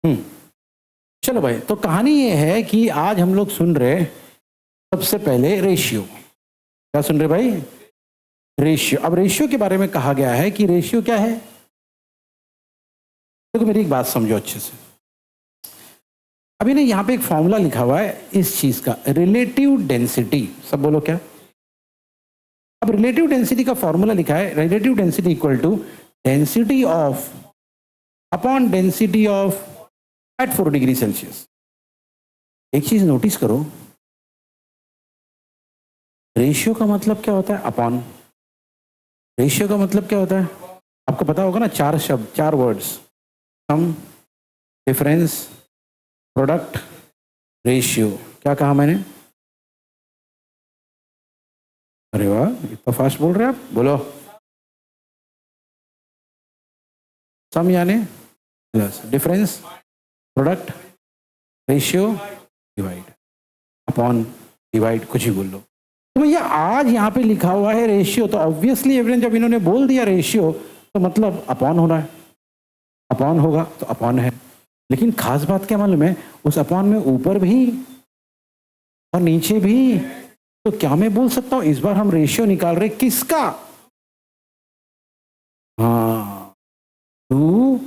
हम्म चलो भाई, तो कहानी ये है कि आज हम लोग सुन रहे सबसे पहले रेशियो। क्या सुन रहे भाई? रेशियो। अब रेशियो के बारे में कहा गया है कि रेशियो क्या है। देखो मेरी एक बात समझो अच्छे से। अभी ना यहाँ पे एक फॉर्मूला लिखा हुआ है इस चीज का, रिलेटिव डेंसिटी। सब बोलो क्या? अब रिलेटिव डेंसिटी का फॉर्मूला लिखा है, relative density equal to density of upon density of at 4 degree Celsius. एक चीज नोटिस करो, रेशियो का मतलब क्या होता है? अपॉन। रेशियो का मतलब क्या होता है? आपको पता होगा ना, 4 शब्द, 4 वर्ड्स, सम, डिफरेंस, प्रोडक्ट, रेशियो। क्या कहा मैंने? अरे वाह, इतना फास्ट बोल रहे हैं आप। बोलो। सम यानी plus, difference, product, ratio, divide, upon, divide, कुछ ही बोल लो। तो भैया आज यहाँ पे लिखा हुआ है रेशियो, तो ऑब्वियसली एवरीवन, जब इन्होंने बोल दिया रेशियो तो मतलब अपॉन होना है। अपॉन होगा तो अपॉन है। लेकिन खास बात क्या मालूम है? उस अपॉन में ऊपर भी और नीचे भी। तो क्या मैं बोल सकता हूं इस बार हम रेशियो निकाल रहे किसका? हाँ, 2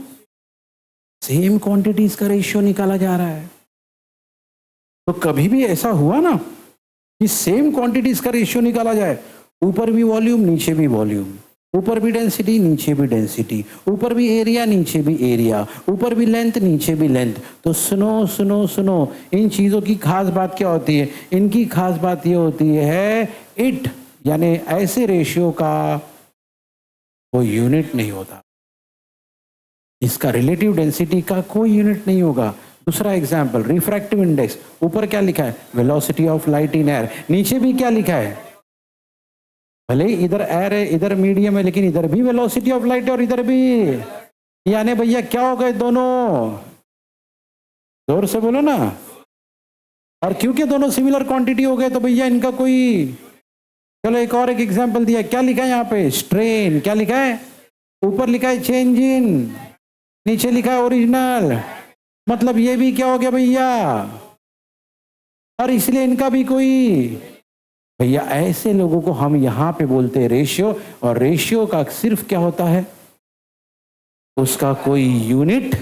सेम क्वांटिटीज का रेशियो निकाला जा रहा है। तो कभी भी ऐसा हुआ ना कि सेम क्वांटिटीज का रेशियो निकाला जाए, ऊपर भी वॉल्यूम नीचे भी वॉल्यूम, ऊपर भी डेंसिटी नीचे भी डेंसिटी, ऊपर भी एरिया नीचे भी एरिया, ऊपर भी लेंथ नीचे भी लेंथ। तो सुनो सुनो सुनो, इन चीजों की खास बात क्या होती है? इनकी खास बात ये होती है, इट यानी ऐसे रेशियो का कोई यूनिट नहीं होता, इसका रिलेटिव डेंसिटी का कोई यूनिट नहीं होगा। दूसरा एग्जाम्पल, रिफ्रैक्टिव इंडेक्स। ऊपर क्या लिखा है? Velocity of light in air. नीचे भी क्या लिखा है? भले इधर एयर है इधर मीडियम है, लेकिन इधर भी वेलोसिटी ऑफ लाइट है और इधर भी। यानी भैया क्या हो गए दोनों? जोर से बोलो ना। और क्योंकि दोनों सिमिलर क्वांटिटी हो गए तो भैया इनका कोई। चलो एक और एक एग्जाम्पल दिया, क्या लिखा है यहाँ पे? स्ट्रेन। क्या लिखा है? ऊपर लिखा है चेंज इन, नीचे लिखा है ओरिजिनल। मतलब ये भी क्या हो गया भैया? और इसलिए इनका भी कोई। भैया ऐसे लोगों को हम यहां पे बोलते हैं रेशियो। और रेशियो का सिर्फ क्या होता है? उसका कोई यूनिट।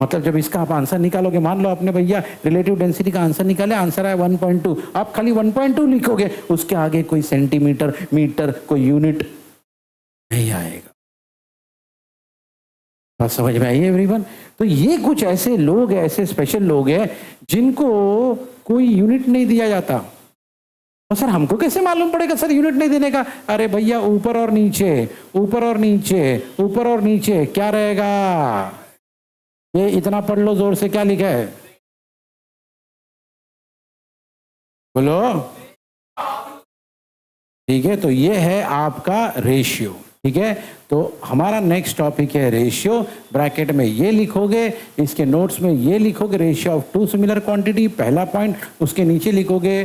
मतलब जब इसका आप आंसर निकालोगे, मान लो आपने भैया रिलेटिव डेंसिटी का आंसर निकाले, आंसर आया 1.2, आप खाली 1.2 लिखोगे, उसके आगे कोई सेंटीमीटर, मीटर, कोई यूनिट नहीं आएगा। बात समझ में आई एवरीवन? तो ये कुछ ऐसे लोग हैं, ऐसे स्पेशल लोग हैं जिनको कोई यूनिट नहीं दिया जाता। और सर हमको कैसे मालूम पड़ेगा सर यूनिट नहीं देने का? अरे भैया ऊपर और नीचे, ऊपर और नीचे, ऊपर और नीचे क्या रहेगा? ये इतना पढ़ लो जोर से, क्या लिखा है? बोलो। ठीक है, तो ये है आपका रेशियो। ठीक है, तो हमारा नेक्स्ट टॉपिक है रेशियो। ब्रैकेट में ये लिखोगे, इसके नोट्स में ये लिखोगे, रेशियो ऑफ 2 सिमिलर क्वांटिटी, पहला पॉइंट। उसके नीचे लिखोगे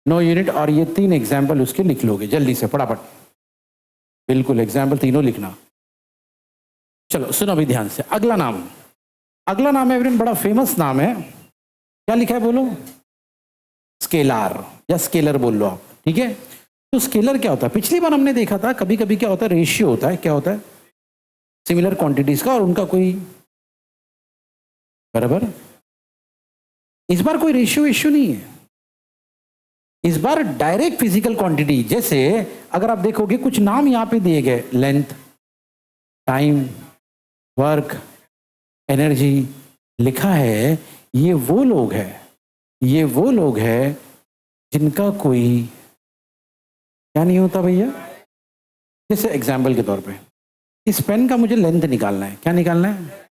नो यूनिट, और ये 3 एग्जाम्पल उसके लिख लोगे जल्दी से फटाफट। बिल्कुल एग्जाम्पल तीनों लिखना। चलो सुनो अभी ध्यान से। अगला नाम, अगला नाम है एवरीवन, बड़ा फेमस नाम है। क्या लिखा है बोलो? स्केलार या स्केलर बोल लो आप। ठीक है, तो स्केलर क्या होता है? पिछली बार हमने देखा था कभी कभी क्या होता है, रेशियो होता है। क्या होता है? सिमिलर क्वांटिटीज का और उनका कोई बराबर। इस बार कोई रेशियो इश्यू नहीं है, इस बार डायरेक्ट फिजिकल क्वांटिटी। जैसे अगर आप देखोगे कुछ नाम यहां पे दिए गए, लेंथ, टाइम, वर्क, एनर्जी लिखा है। ये वो लोग हैं, ये वो लोग हैं जिनका कोई क्या नहीं होता भैया। जैसे एग्जाम्पल के तौर पे, इस पेन का मुझे लेंथ निकालना है। क्या निकालना है?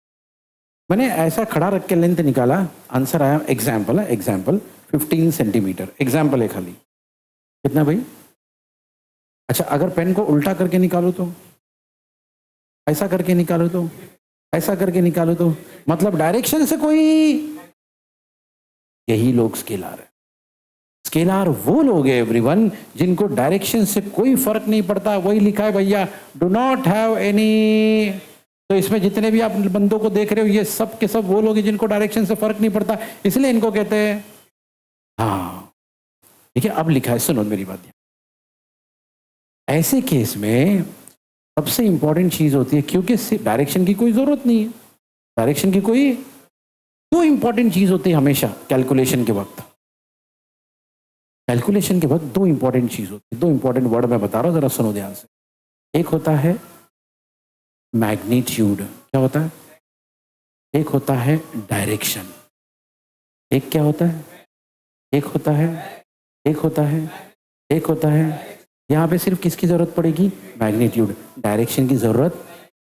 मैंने ऐसा खड़ा रख के लेंथ निकाला, आंसर आया, एग्जाम्पल है, एग्जाम्पल 15 सेंटीमीटर। एग्जाम्पल है खाली। कितना भाई? अच्छा अगर पेन को उल्टा करके निकालो तो, ऐसा करके निकालो तो, ऐसा करके निकालो तो, मतलब डायरेक्शन से कोई। यही लोग स्केलार है। स्केलार वो लोग हैं एवरीवन जिनको डायरेक्शन से कोई फर्क नहीं पड़ता। वही लिखा है भैया, डू नॉट हैव एनी तो इसमें जितने भी आप बंदों को देख रहे हो ये सब के सब वो लोग हैं जिनको डायरेक्शन से फर्क नहीं पड़ता, इसलिए इनको कहते हैं। हाँ ठीक है, अब लिखा है, सुनो मेरी बात। ऐसे केस में सबसे इंपॉर्टेंट चीज होती है, क्योंकि डायरेक्शन की कोई जरूरत नहीं है, डायरेक्शन की कोई, दो इंपॉर्टेंट चीज होती है हमेशा कैलकुलेशन के वक्त। कैलकुलेशन के वक्त दो इंपॉर्टेंट चीज होती है, दो इंपॉर्टेंट वर्ड मैं बता रहा हूं, जरा सुनो ध्यान से। एक होता है मैग्नीट्यूड, क्या होता है? एक होता है डायरेक्शन। एक क्या होता है? एक होता है, एक होता है, एक होता है। यहां पे सिर्फ किसकी जरूरत पड़ेगी? मैग्नीट्यूड। डायरेक्शन की जरूरत,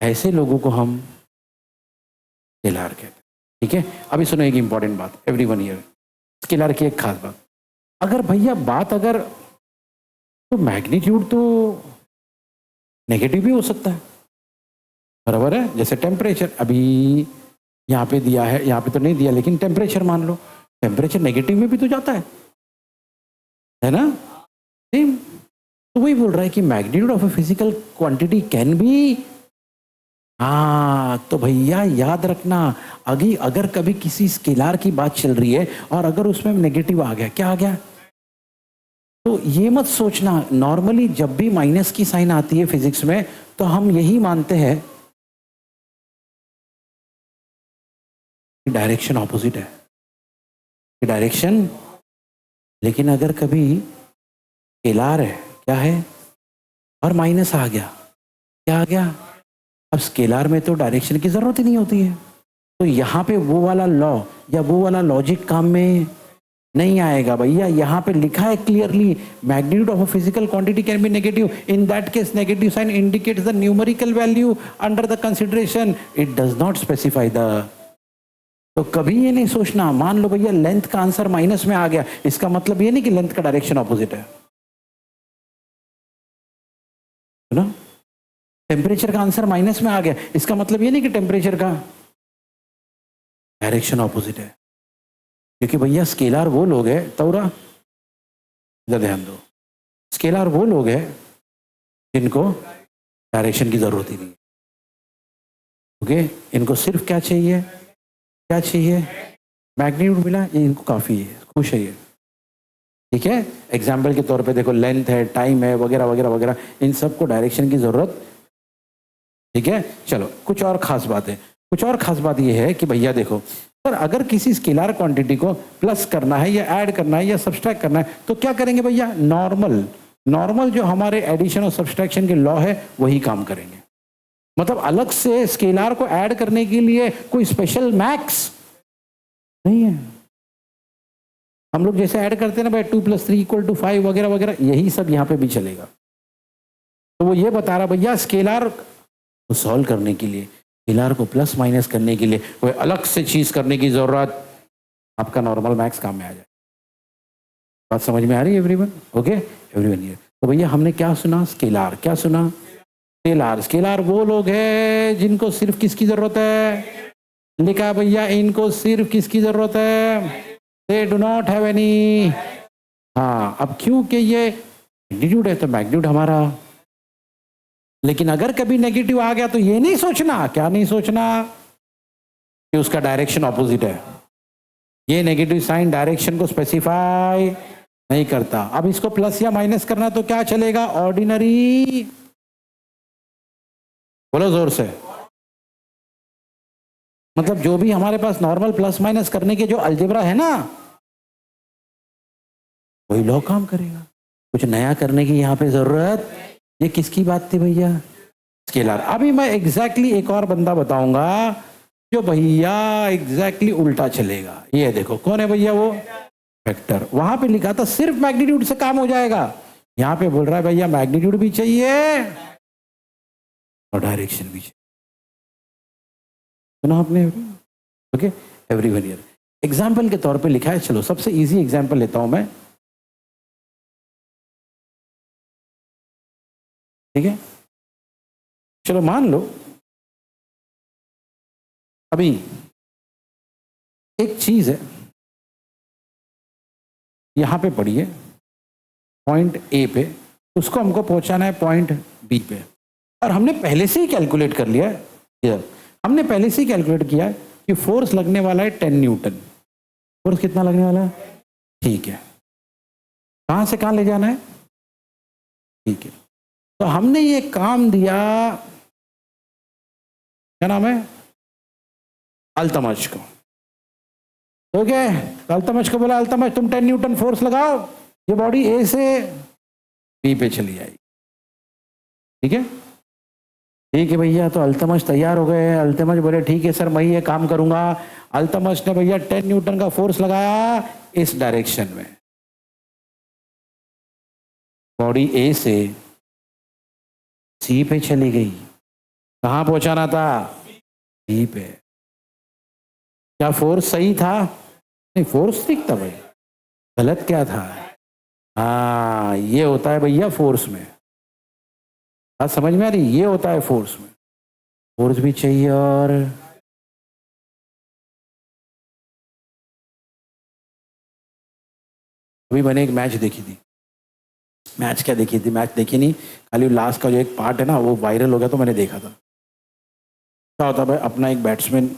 ऐसे लोगों को हम स्केलर कहते हैं। ठीक है, अभी सुनो एक इंपॉर्टेंट बात, एवरीवन हियर, स्केलर की एक खास बात। अगर भैया बात अगर, तो मैग्नीट्यूड तो नेगेटिव भी हो सकता है, बराबर है। जैसे टेम्परेचर अभी यहाँ पे दिया है, यहाँ पे तो नहीं दिया, लेकिन टेम्परेचर मान लो, टेम्परेचर नेगेटिव में भी तो जाता है ना? सेम, तो वही बोल रहा है कि magnitude of a physical quantity can B. हाँ तो भैया याद रखना, अगर कभी किसी स्केलर की बात चल रही है और अगर उसमें नेगेटिव आ गया, क्या आ गया, तो ये मत सोचना। नॉर्मली जब भी माइनस की साइन आती है फिजिक्स में, तो हम यही मानते हैं डायरेक्शन ऑपोजिट है, डायरेक्शन। लेकिन अगर कभी स्केलर है, क्या है, और माइनस आ गया, क्या आ गया, अब स्केलर में तो डायरेक्शन की जरूरत ही नहीं होती है, तो यहाँ पे वो वाला लॉ या वो वाला लॉजिक काम में नहीं आएगा भैया। यहाँ पे लिखा है clearly, magnitude of a physical quantity can be negative, in that case negative sign indicates the numerical value under the consideration, it does not specify the. तो कभी ये नहीं सोचना, मान लो भैया लेंथ का आंसर माइनस में आ गया, इसका मतलब ये नहीं कि लेंथ का डायरेक्शन ऑपोजिट है ना। टेम्परेचर का आंसर माइनस में आ गया, इसका मतलब ये नहीं कि टेम्परेचर का डायरेक्शन ऑपोजिट है। क्योंकि भैया स्केलर वो लोग हैं, तौरा इधर ध्यान दो, स्केलर वो लोग हैं जिनको डायरेक्शन की जरूरत ही नहीं। ओके, इनको सिर्फ क्या चाहिए, क्या चाहिए, मैग्नीट्यूड मिला, ये इनको काफी है, खुश है ये। ठीक है, एग्जाम्पल के तौर पे देखो, लेंथ है, टाइम है, वगैरह वगैरह वगैरह, इन सबको डायरेक्शन की जरूरत। ठीक है, चलो कुछ और खास बात है, कुछ और खास बात यह है कि भैया देखो, पर अगर किसी स्केलर क्वांटिटी को प्लस करना है या ऐड करना है या सब्सट्रैक्ट करना है, तो क्या करेंगे भैया, नॉर्मल जो हमारे एडिशन और सब्सट्रैक्शन के लॉ है वही काम करेंगे। मतलब अलग से स्केलर को ऐड करने के लिए कोई स्पेशल मैक्स नहीं है। हम लोग जैसे ऐड करते हैं ना भाई, 2 + 3 = 5 वगैरह वगैरह, यही सब यहाँ पे भी चलेगा। तो वो ये बता रहा भैया, स्केलर को सॉल्व करने के लिए, स्केलर को प्लस माइनस करने के लिए कोई अलग से चीज करने की जरूरत, आपका नॉर्मल मैक्स काम में आ जाए। बात समझ में आ रही है एवरीवन? ओके एवरीवन ये। तो भैया हमने क्या सुना, स्केलर, क्या सुना, स्केलर। स्केलर वो लोग हैं जिनको सिर्फ किसकी जरूरत है, लिखा भैया, इनको सिर्फ किसकी जरूरत है, they do not have any. हाँ, अब क्योंकि ये मैग्नीट्यूड है तो मैग्नीट्यूड हमारा, लेकिन अगर कभी नेगेटिव आ गया तो ये नहीं सोचना, क्या नहीं सोचना, कि उसका डायरेक्शन ऑपोजिट है। ये नेगेटिव साइन डायरेक्शन को स्पेसिफाई नहीं करता। अब इसको प्लस या माइनस करना तो क्या चलेगा, ऑर्डिनरी, बोलो जोर से, मतलब जो भी हमारे पास नॉर्मल प्लस माइनस करने के जो अलजेब्रा है ना, वही लॉ काम करेगा। कुछ नया करने की यहाँ पे जरूरत, ये किसकी बात थी भैया, स्केलर। अभी मैं एग्जैक्टली एक और बंदा बताऊंगा जो भैया एग्जैक्टली उल्टा चलेगा। ये देखो कौन है भैया, वो वेक्टर। वहां पे लिखा था सिर्फ मैग्नीट्यूड से काम हो जाएगा, यहाँ पे बोल रहा है भैया मैग्नीट्यूड भी चाहिए और डायरेक्शन भी चाहिए। सुना आपने? Okay everyone here. एग्जाम्पल के तौर पे लिखा है, चलो सबसे इजी एग्जाम्पल लेता हूं मैं, ठीक है। चलो मान लो अभी एक चीज है यहां पे पड़ी है पॉइंट ए पे, उसको हमको पहुंचाना है पॉइंट बी पे, और हमने पहले से ही कैलकुलेट कर लिया है इधर हमने पहले से ही कैलकुलेट किया है कि फोर्स लगने वाला है 10 न्यूटन। फोर्स कितना लगने वाला है? ठीक है, कहां से कहां ले जाना है? ठीक है, तो हमने ये काम दिया, क्या नाम है, अल्तमश को। ठीक है, अल्तमश को बोला, अल्तमश तुम 10 न्यूटन फोर्स लगाओ, ये बॉडी ए से बी पे चली जाएगी। ठीक है, ठीक है भैया, तो अल्तमश तैयार हो गए। अल्तमश बोले ठीक है सर, मैं ये काम करूंगा। अल्तमश ने भैया 10 न्यूटन का फोर्स लगाया इस डायरेक्शन में, बॉडी ए से सी पे चली गई। कहां पहुंचाना था? सी पे। क्या फोर्स सही था? नहीं, फोर्स ठीक था भाई। गलत क्या था? हाँ, ये होता है भैया फोर्स में। बात समझ में आ रही? ये होता है फोर्स में। फोर्स भी चाहिए। और अभी मैंने एक मैच देखी थी। मैच क्या देखी थी? मैच देखी नहीं, खाली लास्ट का जो एक पार्ट है ना वो वायरल हो गया तो मैंने देखा था। क्या होता है भाई, अपना एक बैट्समैन,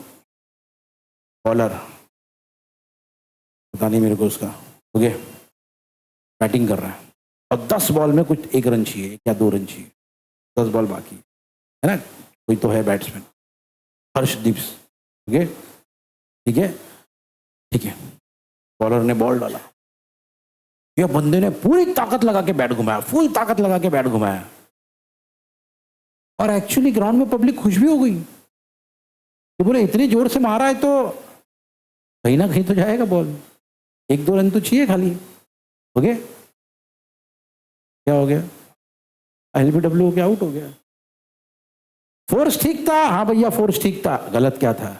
बॉलर, पता नहीं मेरे को उसका, ओके, बैटिंग कर रहा है और 10 बॉल में कुछ 1 रन चाहिए या 2 रन चाहिए, 10 बॉल बाकी है ना। कोई तो है बैट्समैन, हर्षदीप, ओके, ठीक है, ठीक है। बॉलर ने बॉल डाला, ये बंदे ने पूरी ताकत लगा के बैट घुमाया, फुल ताकत लगा के बैट घुमाया, और एक्चुअली ग्राउंड में पब्लिक खुश भी हो गई। ये बोले इतनी जोर से मारा है तो कहीं ना कहीं तो जाएगा बॉल, 1-2 रन तो चाहिए खाली। ओके, क्या हो गया? एलबीडब्ल्यू के आउट हो गया। फोर्स ठीक था, हाँ भैया फोर्स ठीक था। गलत क्या था?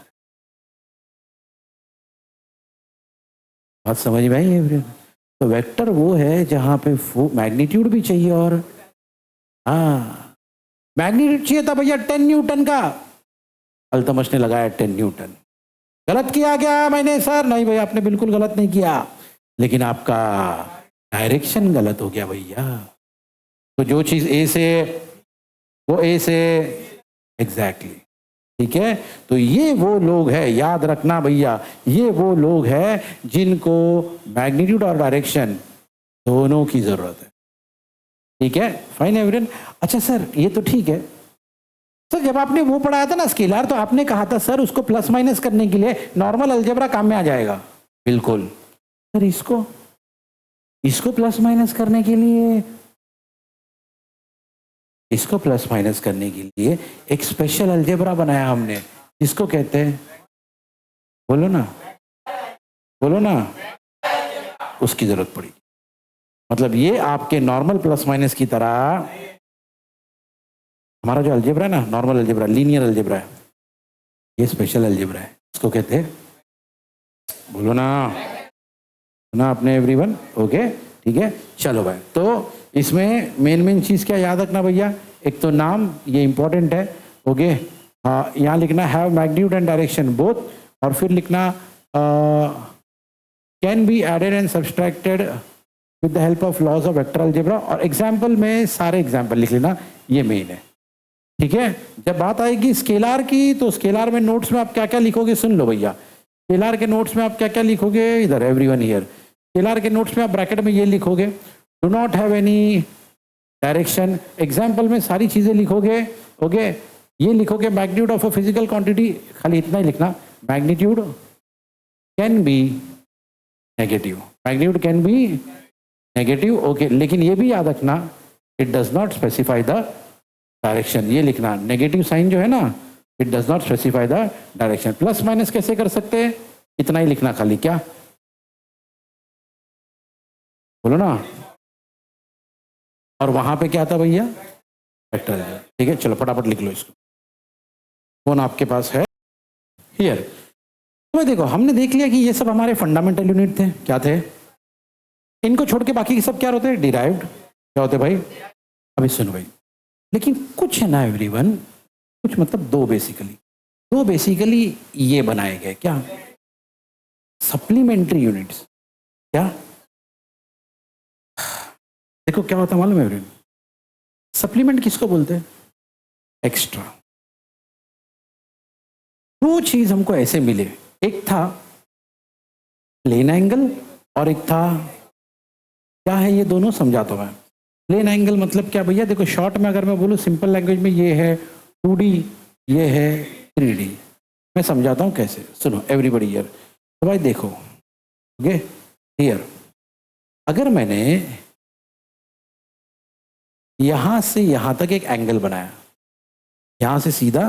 बात समझ में आई है? तो वेक्टर वो है जहां पे मैग्नीट्यूड भी चाहिए, और हाँ, मैग्नीट्यूड चाहिए था भैया 10 न्यूटन का, अल्तमश ने लगाया 10 न्यूटन। गलत किया क्या मैंने? सर नहीं भैया, आपने बिल्कुल गलत नहीं किया, लेकिन आपका डायरेक्शन गलत हो गया भैया। तो जो चीज ए से, वो ए से एग्जैक्टली, ठीक है। तो ये वो लोग हैं, याद रखना भैया, ये वो लोग हैं जिनको मैग्नीट्यूड और डायरेक्शन दोनों की जरूरत है। ठीक है, फाइन एवरीवन। अच्छा सर, ये तो ठीक है सर, जब आपने वो पढ़ाया था ना स्केलर, तो आपने कहा था सर उसको प्लस माइनस करने के लिए नॉर्मल अलजेब्रा काम में आ जाएगा। बिल्कुल सर, इसको प्लस माइनस करने के लिए, इसको प्लस माइनस करने के लिए एक स्पेशल अलजेब्रा बनाया हमने, इसको कहते हैं, बोलो ना, बोलो ना, उसकी जरूरत पड़ी। मतलब ये आपके नॉर्मल प्लस माइनस की तरह, हमारा जो अलजेब्रा है ना, नॉर्मल अलजेब्रा, लीनियर अलजेब्रा है, ये स्पेशल अलजेब्रा है, इसको कहते हैं, बोलो ना, ना आपने एवरीवन, ओके, ठीक है। चलो भाई, तो इसमें मेन चीज क्या याद रखना भैया? एक तो नाम, ये इंपॉर्टेंट है, ओके। यहाँ लिखना have magnitude and direction both, और फिर लिखना can be added and subtracted with the help of laws of vector algebra, और एग्जाम्पल में सारे एग्जाम्पल लिख लेना, ये मेन है। ठीक है, जब बात आएगी स्केलार की, तो स्केलार में नोट्स में आप क्या क्या लिखोगे सुन लो भैया। स्केलार के नोट्स में आप क्या क्या लिखोगे? इधर एवरीवन हियर, स्केलार के नोट्स में आप ब्रैकेट में ये लिखोगे, do not have any direction. Example में सारी चीजें लिखोगे, ओके। ये लिखोगे magnitude of a physical quantity, खाली इतना ही लिखना, magnitude can be negative, magnitude can be negative, okay. लेकिन ये भी याद रखना, it does not specify the direction, ये लिखना, नेगेटिव साइन जो है ना, it does not specify the direction. Plus minus कैसे कर सकते हैं? इतना ही लिखना खाली, क्या बोलो ना। और वहां पे क्या था भैया? वेक्टर। ठीक है, चलो फटाफट लिख लो इसको, फोन आपके पास है हियर। तो देखो, हमने देख लिया कि ये सब हमारे फंडामेंटल यूनिट थे, क्या थे? इनको छोड़ के बाकी सब क्या होते हैं? डिराइव्ड। क्या होते भाई? अभी सुनो भाई, लेकिन कुछ है ना एवरीवन, कुछ मतलब दो बेसिकली ये बनाए गए, क्या? Supplementary units. क्या? देखो क्या होता है मालूम है एवरीवन? सप्लीमेंट किसको बोलते हैं? एक्स्ट्रा। दो चीज हमको ऐसे मिले, एक था प्लेन एंगल और एक था, क्या है ये दोनों समझाता हूं मैं। प्लेन एंगल मतलब क्या भैया, देखो शॉर्ट में अगर मैं बोलूँ सिंपल लैंग्वेज में, ये है 2D, ये है 3D। मैं समझाता हूँ कैसे, सुनो एवरीबॉडी हियर। तो भाई देखो, ओके हियर, अगर मैंने यहां से यहां तक एक एंगल बनाया, यहां से सीधा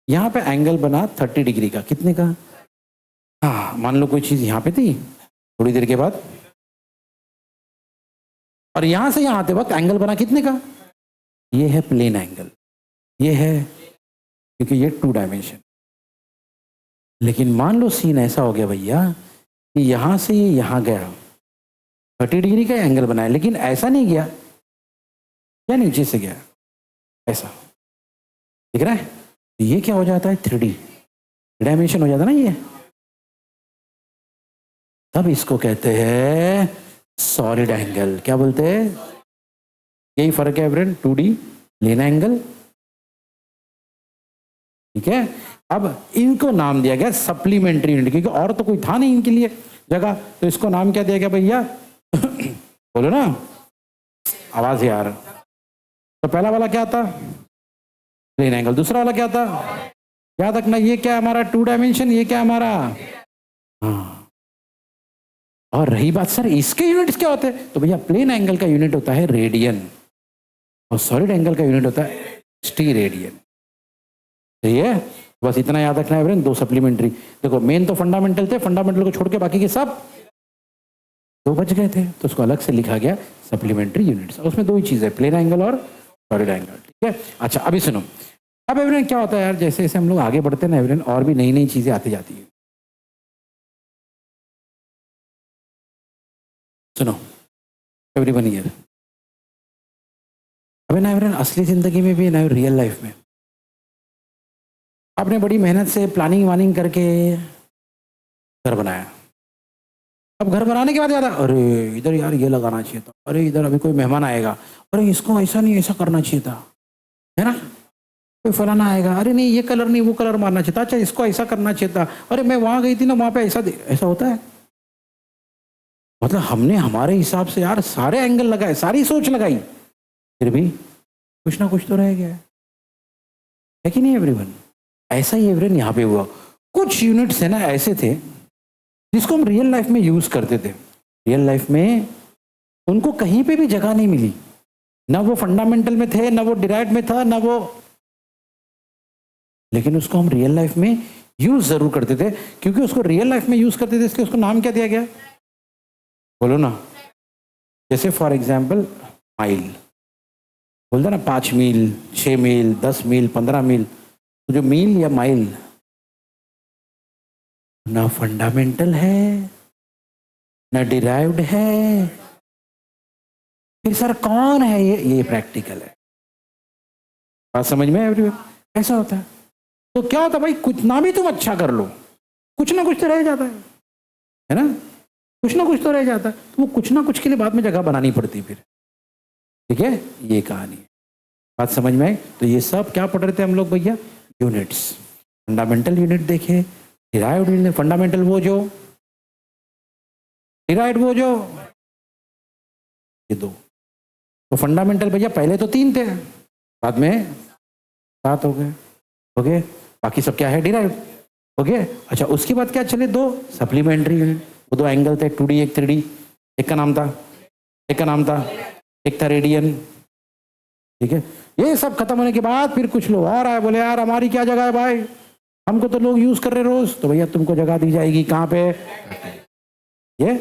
यहां पे एंगल बना 30 डिग्री का, कितने का? हाँ, मान लो कोई चीज यहां पे थी, थोड़ी देर के बाद, और यहां से यहां आते वक्त एंगल बना कितने का? ये है प्लेन एंगल, ये है, क्योंकि ये 2 डायमेंशन। लेकिन मान लो सीन ऐसा हो गया भैया कि यहां से ये यहां गया, 30 डिग्री का एंगल बनाया, लेकिन ऐसा नहीं गया, या नीचे से गया, ऐसा, दिख रहा है? तो ये क्या हो जाता है? 3D डायमेंशन हो जाता है ना ये। तब इसको कहते हैं सॉलिड एंगल। क्या बोलते हैं? यही फर्क है फ्रेंड, 2D प्लेन एंगल, ठीक है। अब इनको नाम दिया गया सप्लीमेंट्री यूनिट, क्योंकि और तो कोई था नहीं इनके लिए जगह, तो इसको नाम क्या दिया गया भैया? बोलो ना, आवाज यार। तो पहला वाला क्या था? Plane angle. दूसरा वाला क्या था? याद रखना, ये क्या हमारा 2 डायमेंशन, ये क्या हमारा, हाँ। और रही बात सर इसके यूनिट्स क्या होते हैं, तो भैया प्लेन एंगल का यूनिट होता है रेडियन, और सॉलिड एंगल का यूनिट होता है स्टीरेडियन। सही है, बस इतना याद रखना है फ्रेंड। 2 सप्लीमेंट्री, देखो मेन तो फंडामेंटल थे, फंडामेंटल को छोड़ के बाकी के सब 2 बच गए थे, तो उसको अलग से लिखा गया सप्लीमेंट्री यूनिट्स। उसमें 2 ही चीज है, प्लेन एंगल और सॉलिड एंगल, ठीक है। अच्छा अभी सुनो, अब एवरेन क्या होता है यार, जैसे जैसे हम लोग आगे बढ़ते हैं ना एवरेन, और भी नई नई चीजें आती जाती है। सुनो एवरीवन हियर, अबे ना एवरेन असली जिंदगी में भी ना, रियल लाइफ में आपने बड़ी मेहनत से प्लानिंग वानिंग करके घर बनाया। अब घर बनाने के बाद याद आया, अरे इधर यार ये लगाना चाहिए था, अरे इधर अभी कोई मेहमान आएगा, अरे इसको ऐसा नहीं ऐसा करना चाहिए था, है ना। कोई फलाना आएगा, अरे नहीं ये कलर नहीं वो कलर मारना चाहिए था, अच्छा इसको ऐसा करना चाहिए था, अरे मैं वहां गई थी ना वहां पे ऐसा ऐसा होता है। मतलब हमने हमारे हिसाब से यार सारे एंगल लगाए, सारी सोच लगाई, फिर भी कुछ ना कुछ तो रह गया है कि नहीं एवरीवन? ऐसा ही एवरीवन यहाँ पे हुआ। कुछ यूनिट्स है ना ऐसे थे जिसको हम रियल लाइफ में यूज करते थे, रियल लाइफ में उनको कहीं पे भी जगह नहीं मिली, ना वो फंडामेंटल में थे, ना वो डिराइव्ड में था, ना वो, लेकिन उसको हम रियल लाइफ में यूज जरूर करते थे। क्योंकि उसको रियल लाइफ में यूज करते थे इसलिए उसको नाम क्या दिया गया? बोलो ना। जैसे फॉर एग्जाम्पल माइल, बोलते ना 5 मील 6 मील 10 मील 15 मील, तो जो मील या माइल ना फंडामेंटल है ना डिराइव्ड है, फिर सर कौन है ये प्रैक्टिकल है। बात समझ में एवरीवन? ऐसा होता है। तो क्या होता है भाई, कुछ ना भी तुम अच्छा कर लो, कुछ ना कुछ तो रह जाता है ना, कुछ ना कुछ तो रह जाता है, तो वो कुछ ना कुछ के लिए बाद में जगह बनानी पड़ती फिर, ठीक है। ये कहानी है, बात समझ में आई? तो ये सब क्या पढ़ रहे थे हम लोग भैया? यूनिट्स। फंडामेंटल यूनिट देखे, डिराइव्ड यूनिट, फंडामेंटल वो जो, डिराइव्ड वो जो, ये 2। तो फंडामेंटल भैया पहले तो 3 थे, बाद में 7 हो गए, ओके। बाकी सब क्या है? Derived, okay. अच्छा उसके बाद क्या चले? 2 सप्लीमेंट्री यूनिट, वो 2 एंगल थे, 2D एक 3D। एक का नाम था, एक का नाम था, एक था रेडियन, ठीक है। ये सब खत्म होने के बाद फिर कुछ लोग और आए, बोले यार हमारी क्या जगह है भाई, हमको तो लोग यूज कर रहे रोज, तो भैया तुमको जगह दी जाएगी कहाँ पे? ये